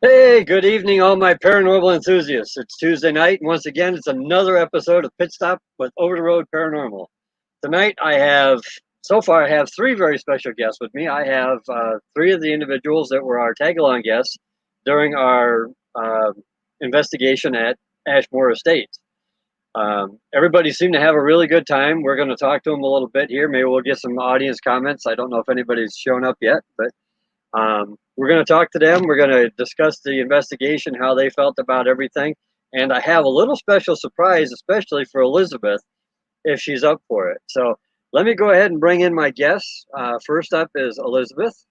Hey, good evening, all my paranormal enthusiasts. It's Tuesday night, and once again, it's another episode of Pit Stop with Over the Road Paranormal. Tonight, so far, I have three very special guests with me. I have three of the individuals that were our tag-along guests during our investigation at Ashmore Estates. Everybody seemed to have a really good time. We're going to talk to them a little bit here. Maybe we'll get some audience comments. I don't know if anybody's shown up yet, but we're going to talk to them. We're going to discuss the investigation, how they felt about everything. And I have a little special surprise, especially for Elizabeth, if she's up for it. So let me go ahead and bring in my guests. First up is Elizabeth.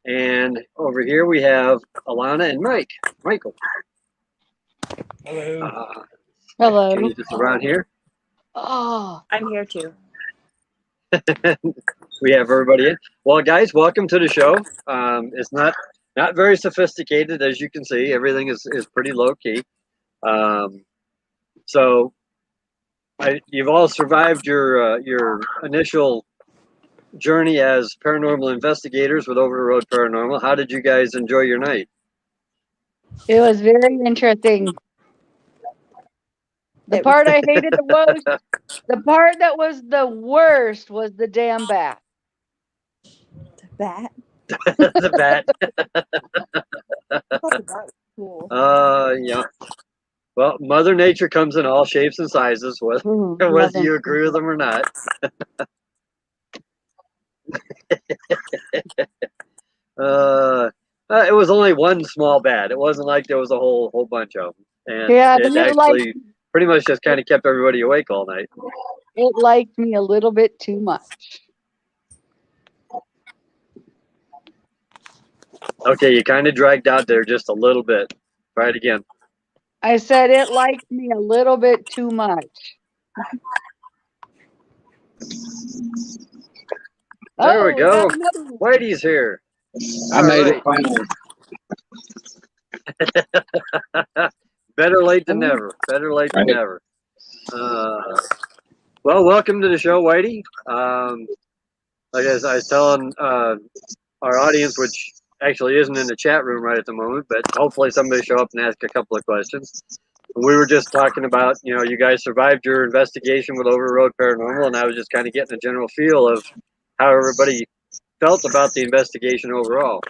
And over here we have Alana and Michael. Hello. Hello. Can you just around here? Oh, I'm here too. We have everybody in. Well, guys, welcome to the show. It's not very sophisticated, as you can see. Everything is pretty low key. So you've all survived your initial journey as paranormal investigators with Over the Road Paranormal. How did you guys enjoy your night? it was very interesting. The part I hated the most, the part that was the worst was the damn bat. The bat? The bat. I thought the bat was cool. Yeah. Well, Mother Nature comes in all shapes and sizes, whether you agree with them or not. It was only one small bat. It wasn't like there was a whole bunch of them, and Yeah, it actually pretty much just kind of kept everybody awake all night. It liked me a little bit too much. Okay, you kind of dragged out there just a little bit. Try it again. I said it liked me a little bit too much. There we go. Whitey's here. I made it finally. Better late than never. Better late than never. Well, welcome to the show, Whitey. Like I was telling our audience, which actually isn't in the chat room right at the moment, but hopefully somebody show up and ask a couple of questions. We were just talking about, you guys survived your investigation with Over the Road Paranormal, and I was just kind of getting a general feel of how everybody felt about the investigation overall.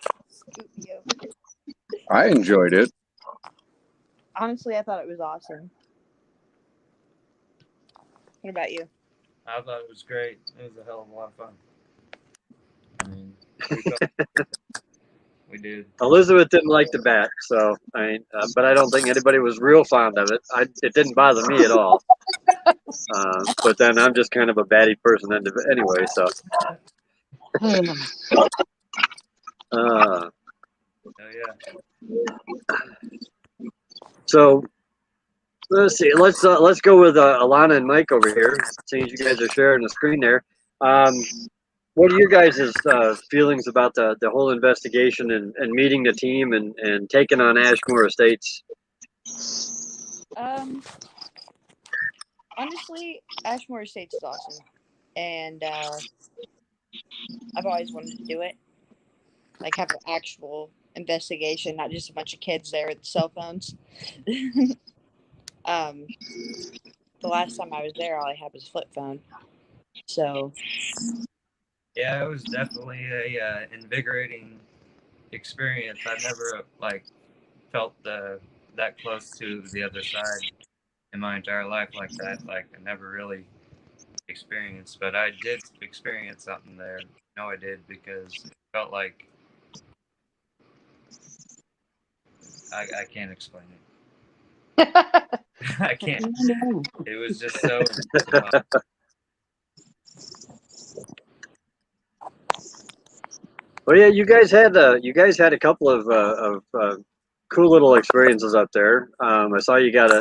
I enjoyed it. Honestly, I thought it was awesome. What about you? I thought it was great. It was a hell of a lot of fun. I mean, we did. Elizabeth didn't like the bat, so but I don't think anybody was real fond of it. It didn't bother me at all. But then I'm just kind of a batty person anyway, so. Oh yeah. So let's see. Let's go with Alana and Mike over here. Seeing you guys are sharing the screen there. What are your guys' feelings about the whole investigation and meeting the team and taking on Ashmore Estates? Honestly, Ashmore Estates is awesome, and I've always wanted to do it. Like have an actual investigation, not just a bunch of kids there with cell phones. The last time I was there, all I had was a flip phone. So yeah, it was definitely a invigorating experience. I've never felt that close to the other side in my entire life like that. Like I never really experienced, but I did experience something there. I did, because it felt like I can't explain it. I can't. It was just so. Well, yeah, you guys had a couple of cool little experiences up there. I saw you got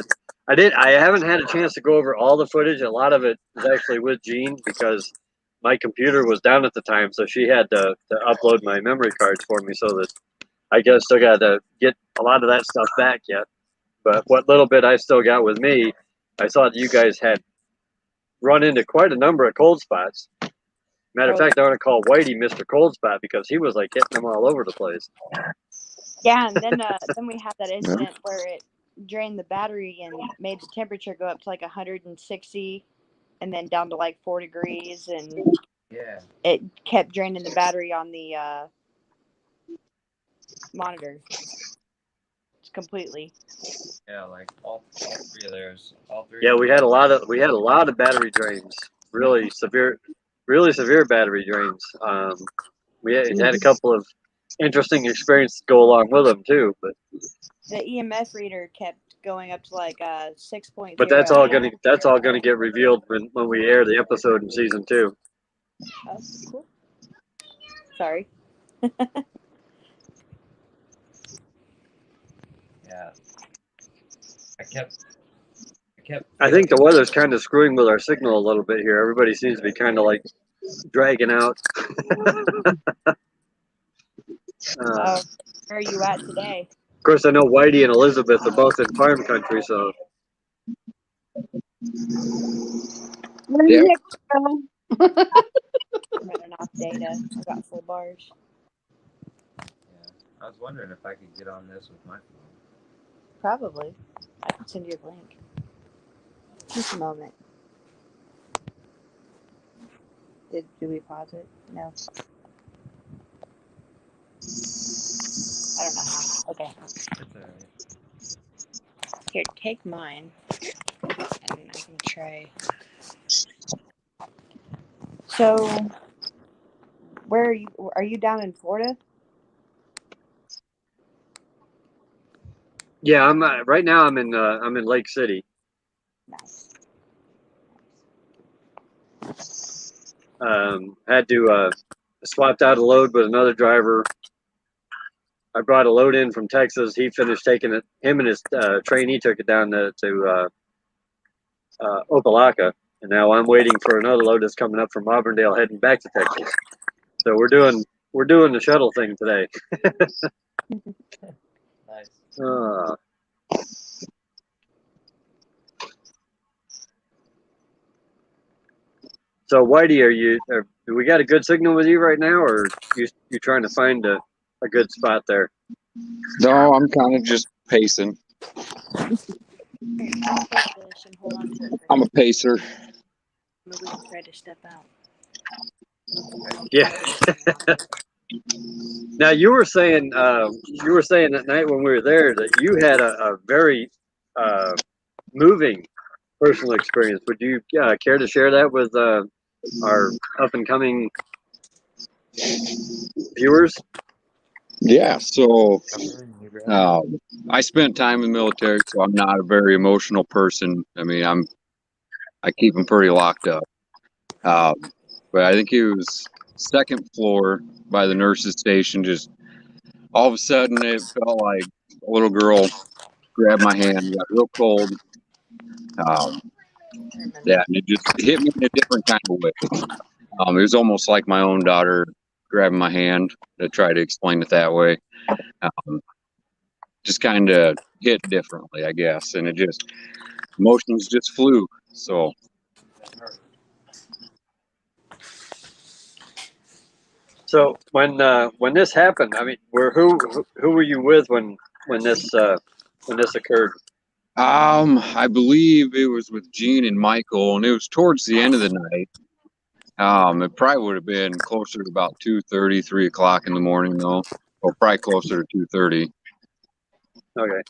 I haven't had a chance to go over all the footage. A lot of it is actually with Jean because my computer was down at the time, so she had to upload my memory cards for me. So that I guess still got to get a lot of that stuff back yet. But what little bit I still got with me, I saw that you guys had run into quite a number of cold spots. Matter of fact, I want to call Whitey Mr. Cold Spot because he was like hitting them all over the place. Yeah, and then we had that incident where it drained the battery and made the temperature go up to like 160 and then down to like 4 degrees, and Yeah. it kept draining the battery on the monitor completely. Yeah, like all three of theirs. All three. Yeah, we had a lot of battery drains. Really severe battery drains. We had a couple of interesting experiences go along with them too, but The EMF reader kept going up to like 6.0. but that's all gonna get revealed when we air the episode in season 2. Oh, cool. Sorry. Yeah. I kept. I think the weather's kind of screwing with our signal a little bit here. Everybody seems to be kind of like dragging out. Where are you at today? Of course, I know Whitey and Elizabeth are both in farm country, so Yeah. I'm running off data. I got full bars. Yeah. I was wondering if I could get on this with my phone. Probably. I can send you a link. Just a moment. Do we pause it? No. I don't know how. Okay. It's alright. Here, take mine. And I can try. So, where are you? Are you down in Florida? yeah. I'm right now. I'm in Lake City. Nice. Had to swapped out a load with another driver. I brought a load in from Texas. He finished taking it. Him and his trainee took it down to Opelika, and now I'm waiting for another load that's coming up from Auburndale, heading back to Texas. So we're doing the shuttle thing today. Nice. So Whitey, do we got a good signal with you right now, or you trying to find a good spot there? No, I'm kind of just pacing. Here, I'll hold this and hold on to it. I'm a pacer. Maybe we can try to step out. Yeah. Now you were saying that night when we were there that you had a very moving personal experience. Would you care to share that with our up and coming viewers? Yeah, so I spent time in the military, so I'm not a very emotional person. I mean, I keep them pretty locked up. But I think it was second floor by the nurses' station. Just all of a sudden, it felt like a little girl grabbed my hand, got real cold. Yeah, and it just hit me in a different kind of way. It was almost like my own daughter grabbing my hand, to try to explain it that way. Just kind of hit differently, I guess, and emotions just flew. So when this happened, I mean, who were you with when this occurred? I believe it was with Gene and Michael, and it was towards the end of the night. It probably would have been closer to about 2:30, 3 o'clock in the morning, though, or probably closer to 2:30. Okay.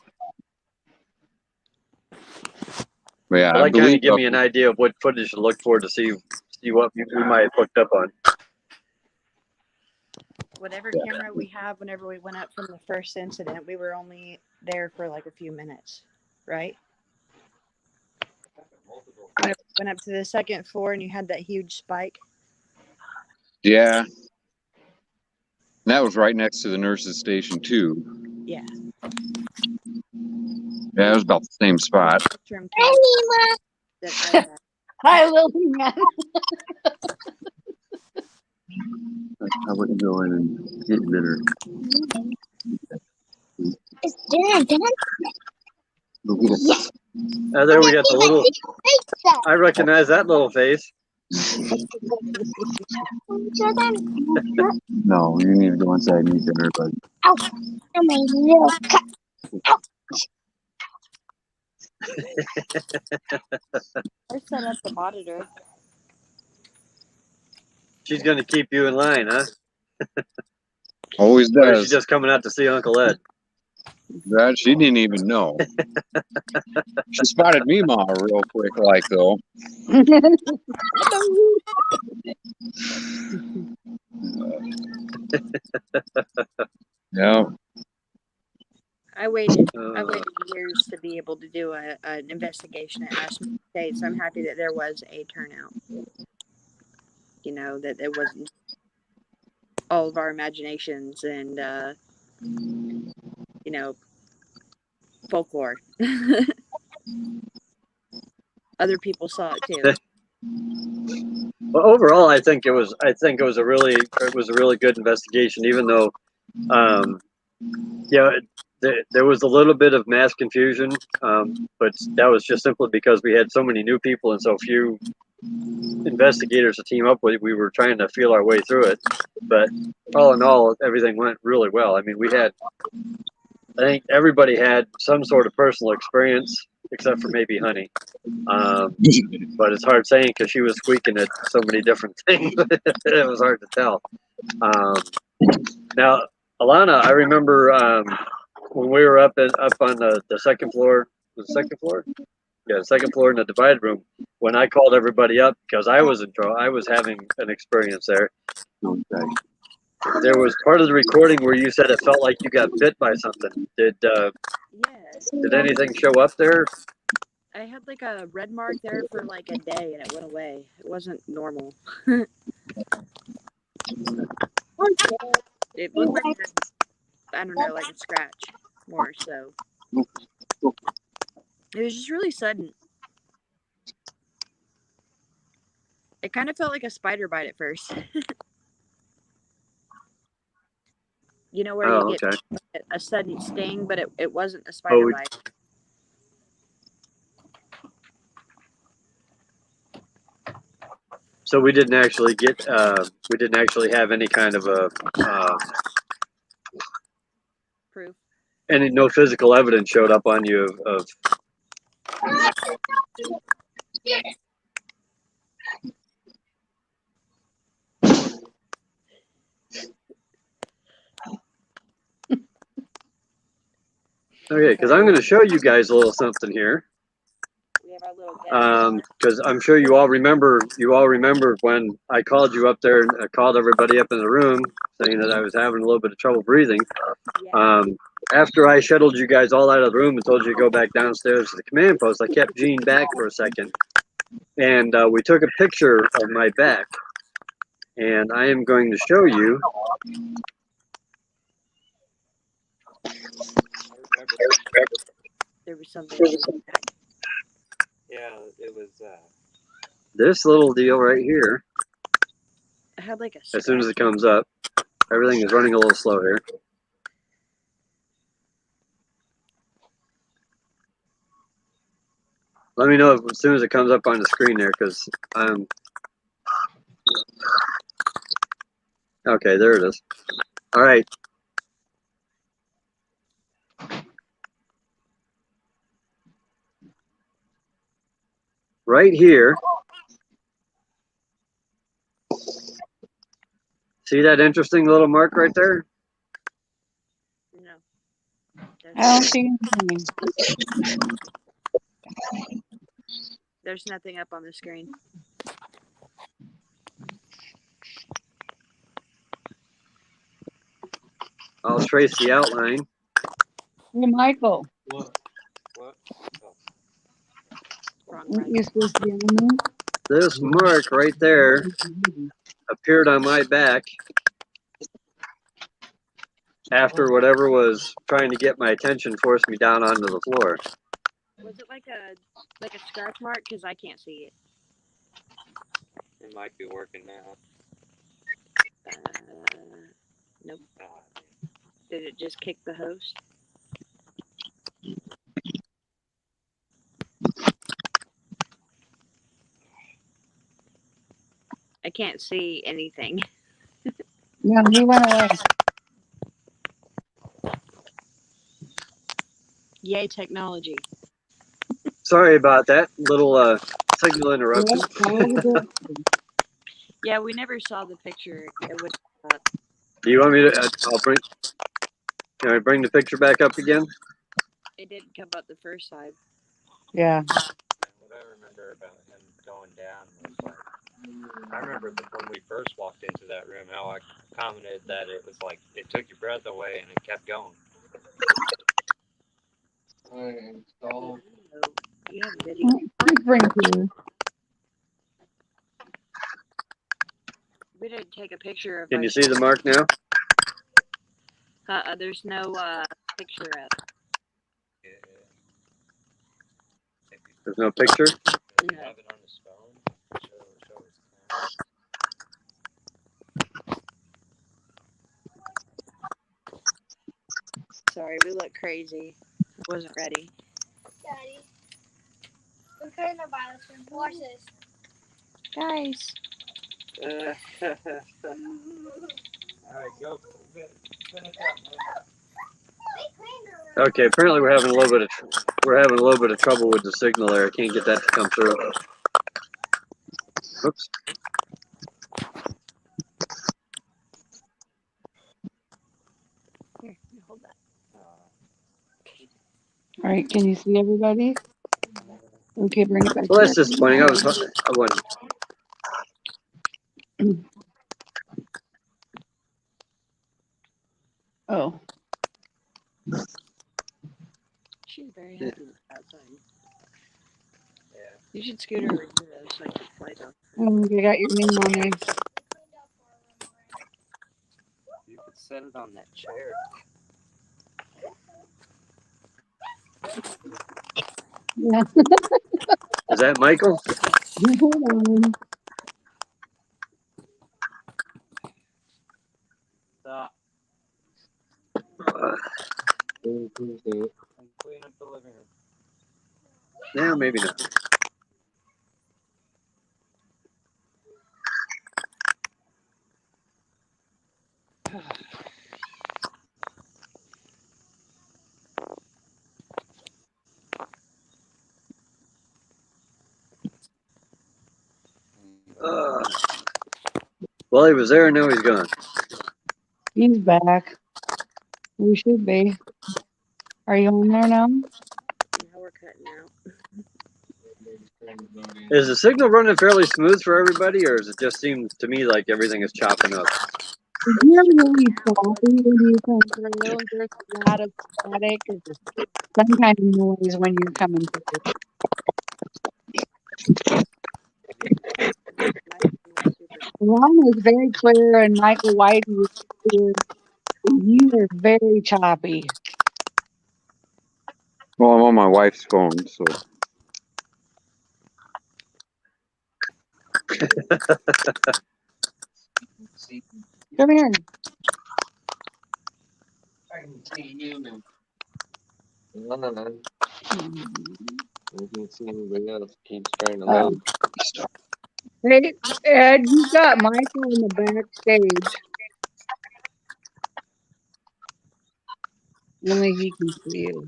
But yeah, Well, I that kind believe of give me an idea of what footage to look for to see what we might have hooked up on. Whatever camera we have, whenever we went up from the first incident, we were only there for like a few minutes, right? When it went up to the second floor and you had that huge spike. Yeah. And that was right next to the nurses' station, too. Yeah. Yeah, it was about the same spot. Hi, Lily man. I wouldn't go in and get dinner. Is dinner done? Yes. There we got the little. I recognize that little face. No, you need to go inside and eat dinner, but Ow! Oh, my little cut. I set up the monitor. She's going to keep you in line, huh? always Or is she does. just coming out to see Uncle Ed? That she didn't even know. She spotted me, Ma, real quick, like though. Yeah. I waited Uh, years to be able to do an investigation at Ashmore Estates. I'm happy that there was a turnout. You know, that it wasn't all of our imaginations and you know, folklore. Other people saw it too. but overall, I think it was a really good investigation, even though, yeah, there was a little bit of mass confusion, but that was just simply because we had so many new people and so few investigators to team up with. We were trying to feel our way through it, but all in all, everything went really well. I mean, I think everybody had some sort of personal experience, except for maybe Honey. But it's hard saying because she was squeaking at so many different things. It was hard to tell. Now, Alana, I remember when we were up on the second floor. Was the second floor? Yeah, second floor in the divided room. When I called everybody up because I was in trouble, I was having an experience there. Okay. There was part of the recording where you said it felt like you got bit by something. Did Yeah. anything show up there? I had like a red mark there for like a day and it went away. It wasn't normal. It looked like I don't know, like a scratch more so. It was just really sudden. It kind of felt like a spider bite at first. You know where Oh, you okay. get a sudden sting, but it wasn't a spider bite. So we didn't actually have any kind of a Proof. no physical evidence showed up on you of Okay, because I'm going to show you guys a little something here. We have our little guest. Because I'm sure you all remember when I called you up there and I called everybody up in the room saying that I was having a little bit of trouble breathing. Yeah. After I shuttled you guys all out of the room and told you to go back downstairs to the command post, I kept Gene back for a second, and we took a picture of my back, and I am going to show you. There was something on his back. Yeah, it was. This little deal right here. I had like a As soon as it scratch. comes up, everything is running a little slow here. Let me know as soon as it comes up on the screen there, because I'm. Okay, there it is. All right. Right here. See that interesting little mark right there? No. I don't see anything. There's nothing up on the screen. I'll trace the outline. Hey, Michael, What? Oh. Wrong aren't mic. you supposed to be on This mark right there appeared on my back after whatever was trying to get my attention forced me down onto the floor. Was it like a scratch mark? Because I can't see it. It might be working now. Nope. Ah, Did it just kick the host? I can't see anything. No, he went away. Yay, technology. Sorry about that little signal interruption. Yep, follow the directions. Yeah, we never saw the picture. It was Do you want me to? I'll bring. Can I bring the picture back up again? it didn't come up the first time. Yeah. What I remember about him going down was like, I remember when we first walked into that room, how I commented that it was like it took your breath away and it kept going. Oh, you have video. Please bring it here. We didn't take a picture of. Can you see the mark now? There's no picture of. Yeah. There's no picture. Does he No. have it on his phone? Show his camera. Sorry, we look crazy. I wasn't ready. Daddy. We're putting the violence in horses. Guys. All right, go. Finish up. Okay. Apparently, we're having a little bit of trouble with the signal there. I can't get that to come through. Oops. Here, hold that. All right, can you see everybody? Okay, bring it back Well, here. that's disappointing. I wasn't. Oh, She's very happy outside. Yeah. You should scoot over here though, so I can fly down. I got your name on there. You could set it on that chair. Yeah. Is that Michael? Hold on. Stop. Uh, And clean up the living room. yeah, maybe not. Well, he was there, and now he's gone. He's back. We should be. Are you on there now? Now we're cutting out. Is the signal running fairly smooth for everybody, or does it just seem to me like everything is chopping up? You're really choppy when you come through. There's a lot of static or some kind of noise when you're coming through. Ron is very clear and Michael White is clear. You are very choppy. Well, I'm on my wife's phone, so. Come here. I can see you and Ron. I can see anybody else keeps trying to load. Hey, Ed, you've got Michael in the backstage. Only he can see you.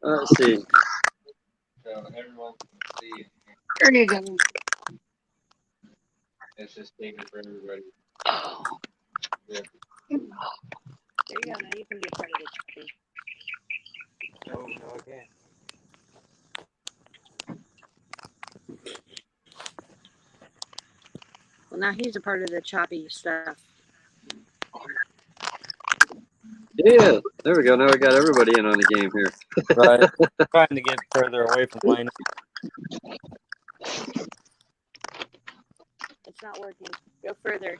Let's see. So everyone can see it. There you go. It's just taking for everybody. There you go. Now you can be a part of the tree. No, again. Well, now he's a part of the choppy stuff. Yeah, there we go. Now we got everybody in on the game here. Right. Trying to get further away from Lena. It's not working. Go further.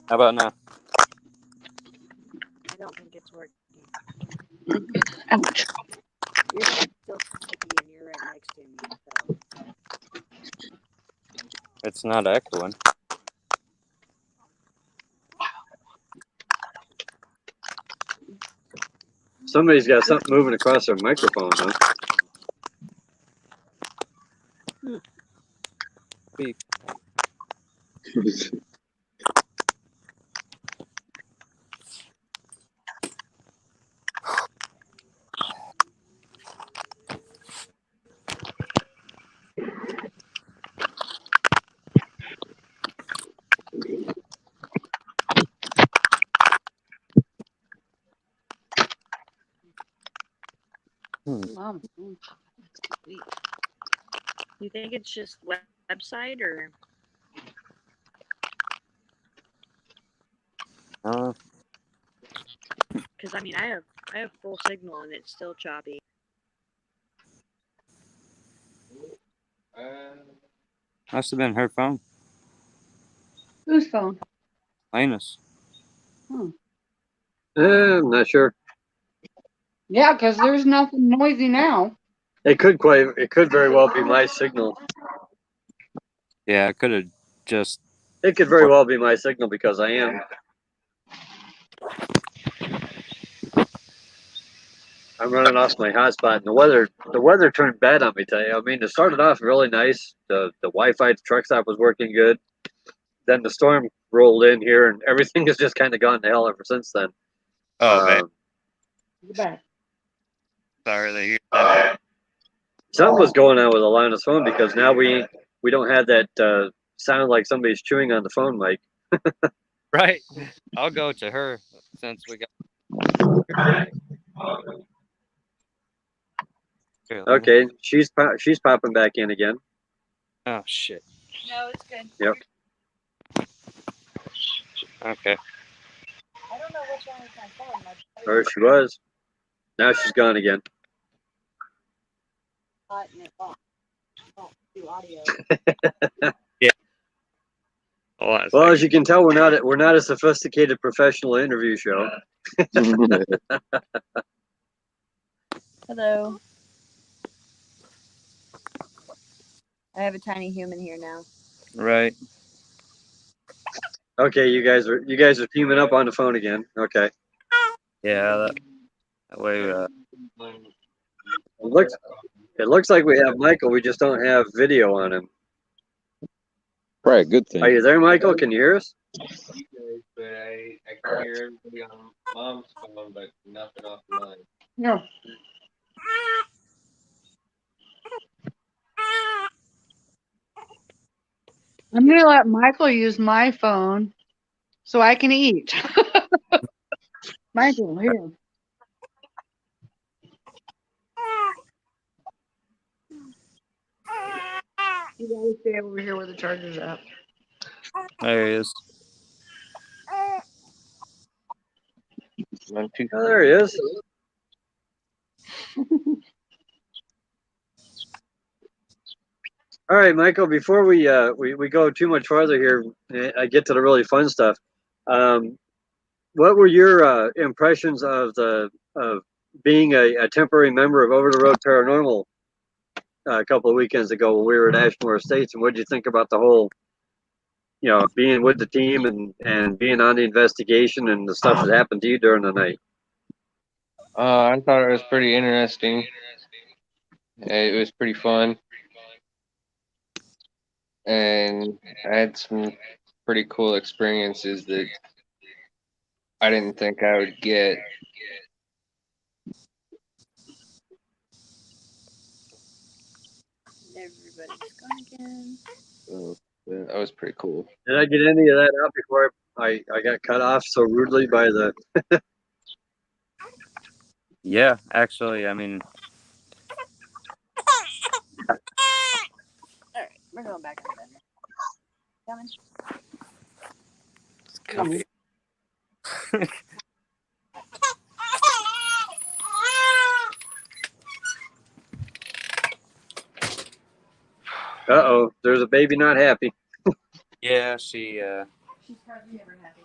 How about now? I don't think it's working. Ouch. You're still sticky and you're right next to me. So. It's not echoing. Somebody's got something moving across their microphone, huh? Beep. Mom. You think it's just website or? Because I mean, I have full signal and it's still choppy. Must have been her phone. Whose phone? Linus. I'm not sure. Yeah, because there's nothing noisy now. It could very well be my signal. Yeah, I could have just. It could very well be my signal because I am. I'm running off my hotspot, and the weather turned bad on me today. I mean, it started off really nice. The Wi-Fi at the truck stop was working good. Then the storm rolled in here, and everything has just kind of gone to hell ever since then. Oh, man. Get back. Sorry to hear that. Something was going on with Alana's phone because now we don't have that sound like somebody's chewing on the phone mic. Right. I'll go to her since we got. Here, let me- Okay, she's popping back in again. Oh, shit. No, it's good. Yep. Okay. I don't know what's wrong with my phone. There she was. Now she's gone again. And it won't do audio. Well, as you can tell, we're not a sophisticated professional interview show. Hello. I have a tiny human here now. Right. Okay, you guys are teaming up on the phone again. Okay. Yeah, that way. It looks like we have Michael. We just don't have video on him. Right, good thing. Are you there, Michael? Can you hear us? But I can hear everybody on Mom's phone, but nothing off mine. No. I'm going to let Michael use my phone so I can eat. Michael, here. You gotta stay over here where the charger's at. There he is. I'm too. Oh, there he is. All right, Michael. Before we go too much farther here, I get to the really fun stuff. What were your impressions of being a temporary member of Over the Road Paranormal a couple of weekends ago when we were at Ashmore Estates, and what did you think about the whole, being with the team and being on the investigation and the stuff that happened to you during the night? I thought it was pretty interesting. It was pretty fun, and I had some pretty cool experiences that I didn't think I would get. Everybody's gone again. So that was pretty cool. Did I get any of that out before I got cut off so rudely by the? Yeah, actually, I mean. All right, we're going back on bed. Coming. It's comfy. Uh-oh, there's a baby not happy. Yeah, She's hardly ever happy.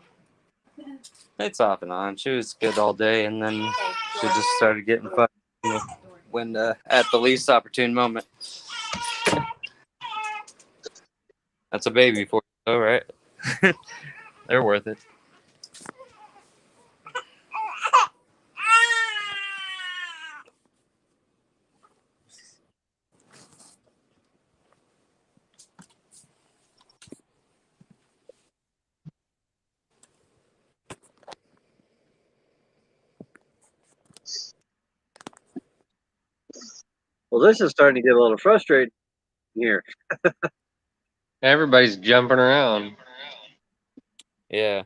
it's off and on. She was good all day, and then she just started getting fucked when at the least opportune moment. That's a baby for you, though, right? They're worth it. Well, this is starting to get a little frustrating here. Everybody's jumping around. Yeah.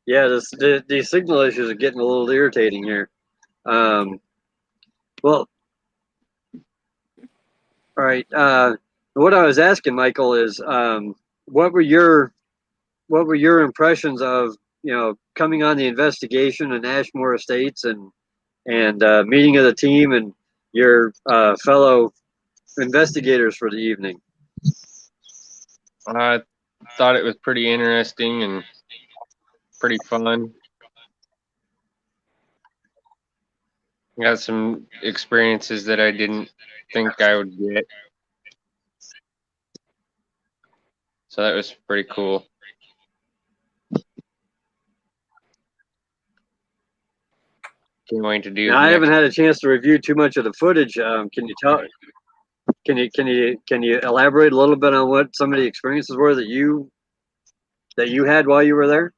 Yeah, these signal issues are getting a little irritating here. Well, all right. What I was asking, Michael, is what were your impressions of coming on the investigation in Ashmore Estates and meeting of the team and your fellow investigators for the evening? I thought it was pretty interesting and pretty fun. Got some experiences that I didn't think I would get. So that was pretty cool. Can't wait to do Now, it I haven't next. had a chance to review too much of the footage. Can you tell? Can you elaborate a little bit on what some of the experiences were that you had while you were there?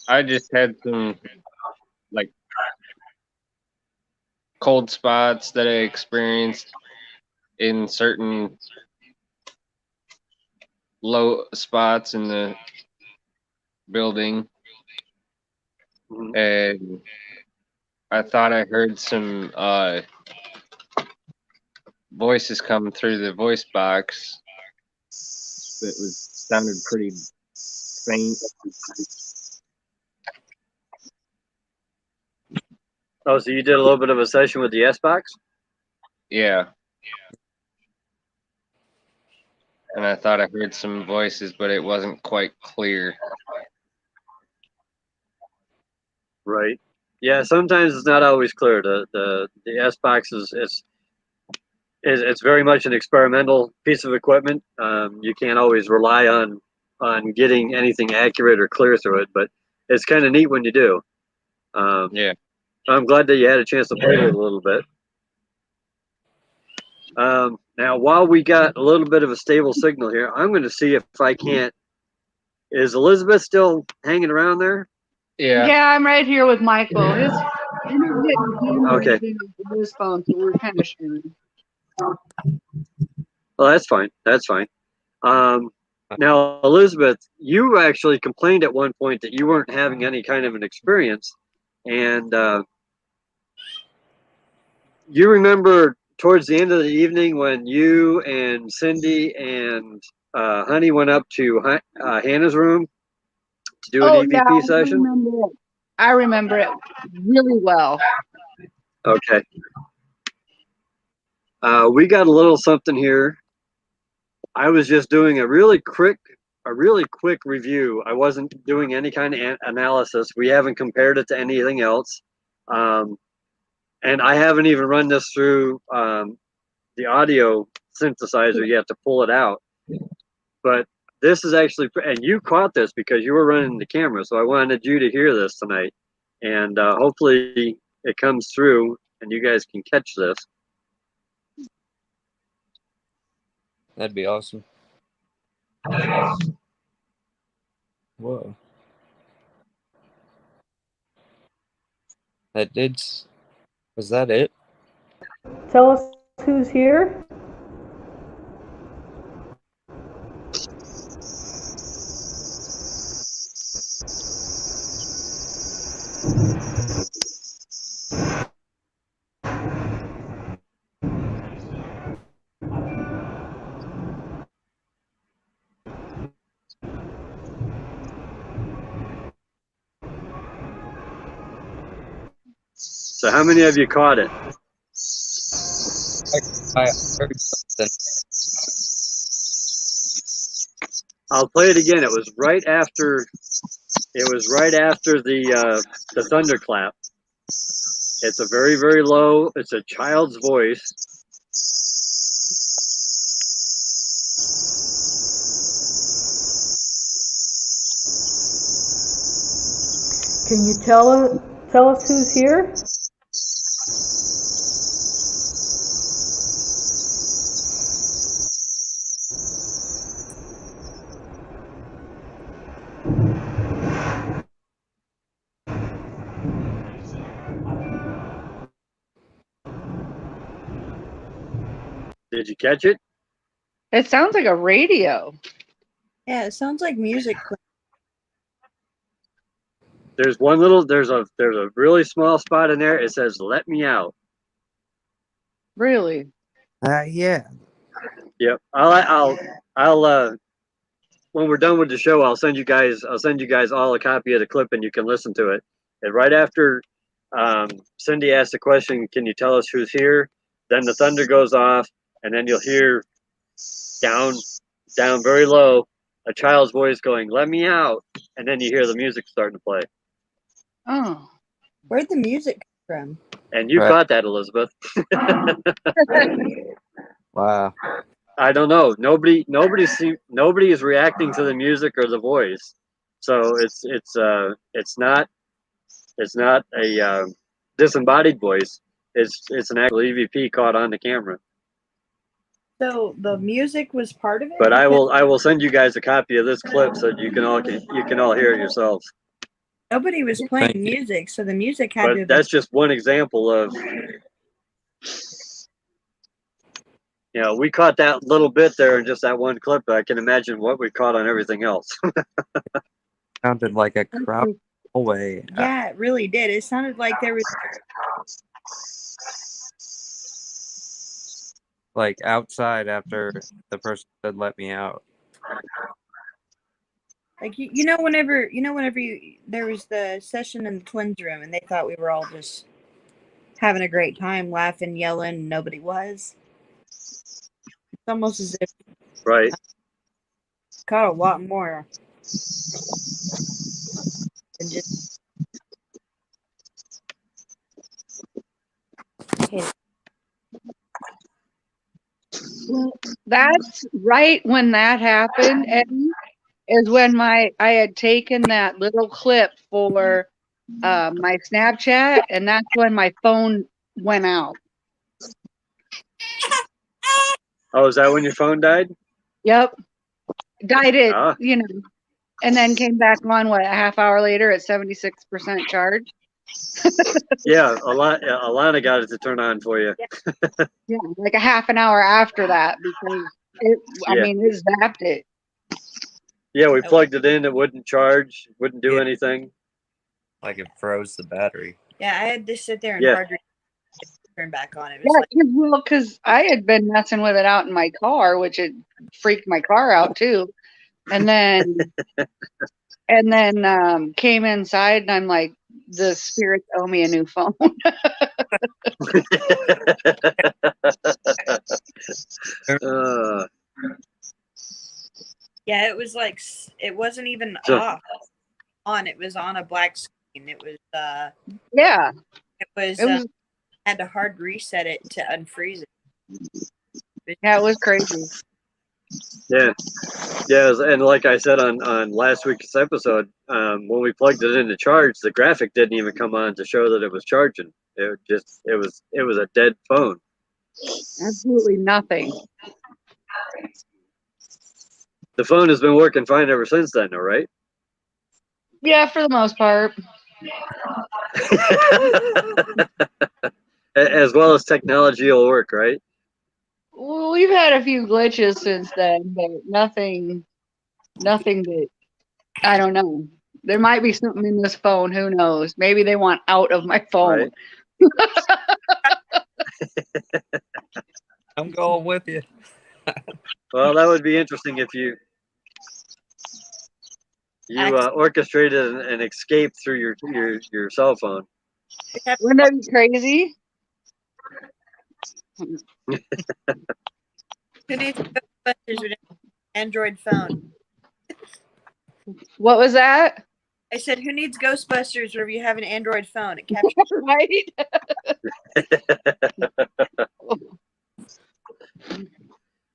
I just had some like cold spots that I experienced in certain low spots in the building, Mhm. and I thought I heard some voices come through the voice box that was sounded pretty faint. Oh, so you did a little bit of a session with the S box? Yeah. And I thought I heard some voices, but it wasn't quite clear. Right. Yeah. Sometimes it's not always clear. The S box it's very much an experimental piece of equipment. You can't always rely on getting anything accurate or clear through it, but it's kind of neat when you do. Yeah. I'm glad that you had a chance to play with it a little bit. Now, while we got a little bit of a stable signal here, I'm going to see if I can't. Is Elizabeth still hanging around there? Yeah. Yeah, I'm right here with Michael. His getting Okay. his phone, so we're kind of sharing. Well, that's fine. That's fine. Now, Elizabeth, you actually complained at one point that you weren't having any kind of an experience, and you remember towards the end of the evening when you and Cindy and Honey went up to Hannah's room to do an Oh yeah, EVP session? I remember it really well. Okay. We got a little something here. I was just doing a really quick review. I wasn't doing any kind of analysis. We haven't compared it to anything else. And I haven't even run this through the audio synthesizer yet to pull it out. But this is actually, and you caught this because you were running the camera. So I wanted you to hear this tonight. And hopefully it comes through and you guys can catch this. That'd be awesome. Whoa. That did. Was that it? Tell us who's here. So how many of you caught it? I heard something. I'll play it again. It was right after the thunderclap. It's a very, very low. It's a child's voice. Can you tell us who's here? Did you catch it? It sounds like a radio. Yeah, it sounds like music. There's a really small spot in there. It says "Let me out." Really? Yeah. Yep. I'll when we're done with the show, I'll send you guys all a copy of the clip and you can listen to it. And right after Cindy asks the question, "Can you tell us who's here?" Then the thunder goes off, and then you'll hear down very low a child's voice going, "Let me out," and then you hear the music starting to play. Oh. Where'd the music come from? And you Right. caught that, Elizabeth. Wow. I don't know. Nobody is reacting to the music or the voice, so it's not a disembodied voice. It's an actual EVP caught on the camera. So the music was part of it. But I Because will send you guys a copy of this clip so you can all hear it yourselves. nobody was playing Thank you. music, so the music had to But have that's just one example of, we caught that little bit there in just that one clip. But I can imagine what we caught on everything else. Sounded like a crowd hallway. Yeah, it really did. It sounded like there was Like outside after the person said "Let me out." like whenever there was the session in the twins room and they thought we were all just having a great time, laughing, yelling, and nobody was. It's almost as if Right. caught a lot more than just. Hey, Well, that's right when that happened, Eddie, is when I had taken that little clip for my Snapchat, and that's when my phone went out. Oh, is that when your phone died? Yep. Died it, Ah. and then came back on, a half hour later at 76% charge. Yeah, Alana got it to turn on for you. Yeah, like a half an hour after that, because it zapped it. Yeah, we plugged it in. It wouldn't charge. Wouldn't do Yeah. anything. Like it froze the battery. yeah, I had to sit there and Yeah. hard turn back on. It was Because I had been messing with it out in my car, which it freaked my car out too. And then came inside, and I'm like, the spirits owe me a new phone. yeah, it was like it wasn't even So- off on. It was on a black screen. It was Yeah, it was, it was. had to hard reset it to unfreeze it. Yeah, it was crazy. Yeah, and like I said on last week's episode, when we plugged it in to charge, the graphic didn't even come on to show that it was charging. It was a dead phone. Absolutely nothing. The phone has been working fine ever since then, though, right? Yeah, for the most part. As well as technology will work, right? Well, we've had a few glitches since then, but nothing that, I don't know. There might be something in this phone. Who knows? Maybe they want out of my phone. Right. I'm going with you. Well, that would be interesting if you orchestrated an escape through your cell phone. Wouldn't that be crazy? Who needs Ghostbusters with an Android phone? What was that? I said, who needs Ghostbusters whenever you have an Android phone? It captures. Right?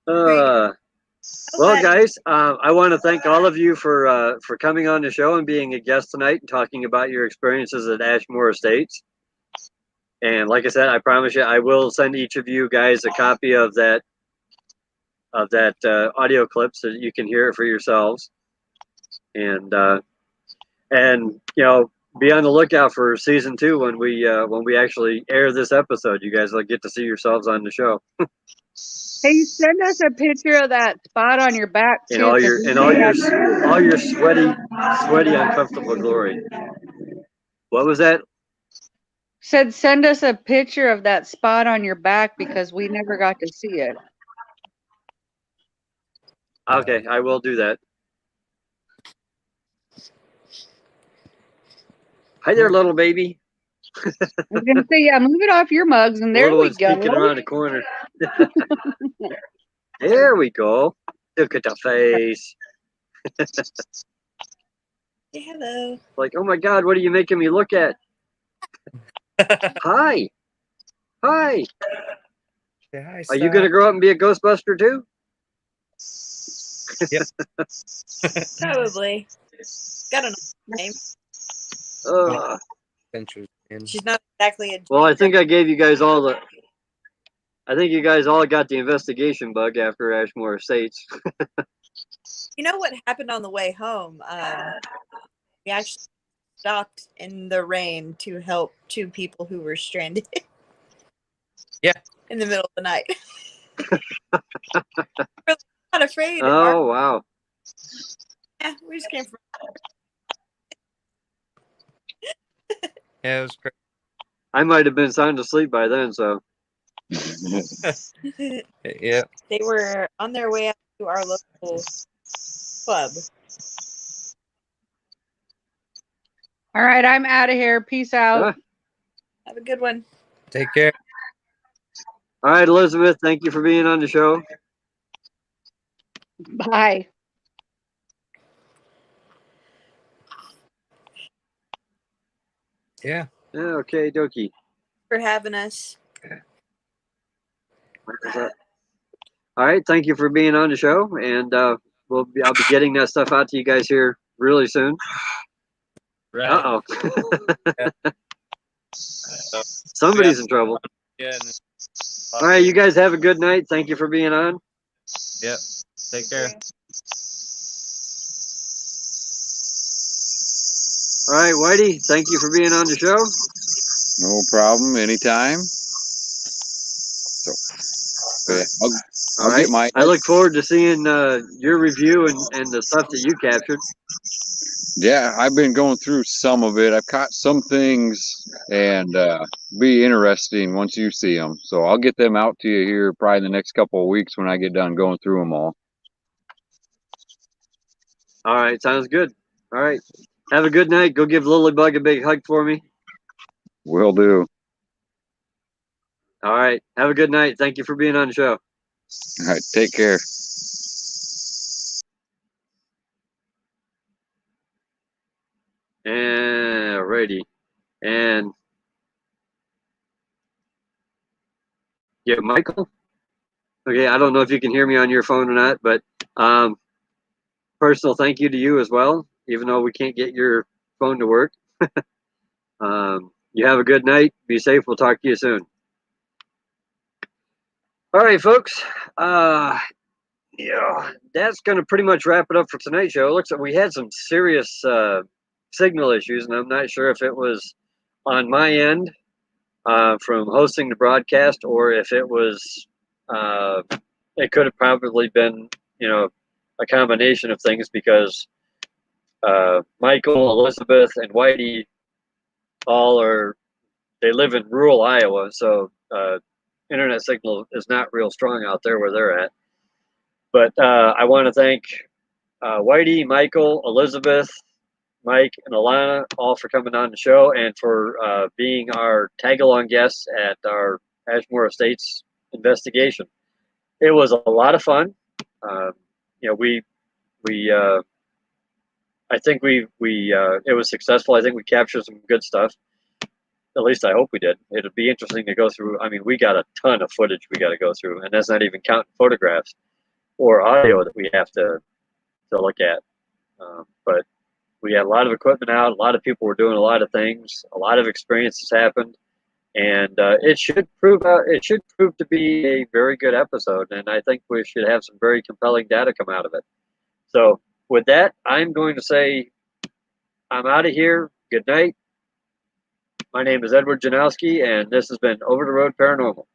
Well, guys, I want to thank all of you for coming on the show and being a guest tonight and talking about your experiences at Ashmore Estates. And like I said, I promise you, I will send each of you guys a copy of that audio clip so that you can hear it for yourselves. And be on the lookout for season 2 when we actually air this episode. You guys will get to see yourselves on the show. Hey, send us a picture of that spot on your back In too. all 'cause your we in never got to see it. all your sweaty, uncomfortable glory. What was that? Said send us a picture of that spot on your back because we never got to see it. Okay, I will do that. Hi there, little baby. I was gonna say, yeah, move it off your mugs, and The there little we one's peeking go. around the corner. There we go. Look at the face. Say hello. Like, oh my God, what are you making me look at? Hi. Hi. Say hi, Are you going to grow up and be a Ghostbuster too? Yep. Probably. Got a nice name. Adventures in. She's not exactly a. Well, I think I gave you guys all the. I think you guys all got the investigation bug after Ashmore Estates. You know what happened on the way home? We actually stopped in the rain to help two people who were stranded. Yeah. In the middle of the night. We're not afraid. Oh, wow. Yeah, we just came from. Yeah, it was crazy. I might have been sound asleep by then, so. Yeah. They were on their way out to our local club. All right, I'm out of here. Peace out. Have a good one. Take care. All right, Elizabeth, thank you for being on the show. Bye. Yeah. Yeah, okay, dokie. For having us. All right, thank you for being on the show, and I'll be getting that stuff out to you guys here really soon. Right. Uh-oh. Yeah. Somebody's in trouble. Yeah. All right, you guys have a good night. Thank you for being on. Yep. Take care. All right, Whitey, thank you for being on the show. No problem. Anytime. So, I'll get my. I look forward to seeing your review and the stuff that you captured. Yeah, I've been going through some of it. I've caught some things, and be interesting once you see them. So I'll get them out to you here probably the next couple of weeks when I get done going through them all. All right, sounds good. All right, have a good night. Go give Lilybug a big hug for me. Will do. All right, have a good night. Thank you for being on the show. All right, take care. Alrighty, and yeah, Michael. Okay, I don't know if you can hear me on your phone or not, but personal thank you to you as well. Even though we can't get your phone to work. You have a good night. Be safe. We'll talk to you soon. All right, folks. Yeah, that's going to pretty much wrap it up for tonight's show. It looks like we had some serious signal issues, and I'm not sure if it was on my end from hosting the broadcast or if it was, it could have probably been, a combination of things because Michael, Elizabeth, and Whitey they live in rural Iowa, so internet signal is not real strong out there where they're at. But I want to thank Whitey, Michael, Elizabeth, Mike, and Alana all for coming on the show and for being our tag-along guests at our Ashmore Estates investigation. It was a lot of fun. I think it was successful. I think we captured some good stuff. At least I hope we did. It'll be interesting to go through. I mean, we got a ton of footage we got to go through, and that's not even counting photographs or audio that we have to look at. But we had a lot of equipment out. A lot of people were doing a lot of things. A lot of experiences happened, and it should prove to be a very good episode. And I think we should have some very compelling data come out of it. So with that, I'm going to say I'm out of here. Good night. My name is Edward Janowski, and this has been Over the Road Paranormal.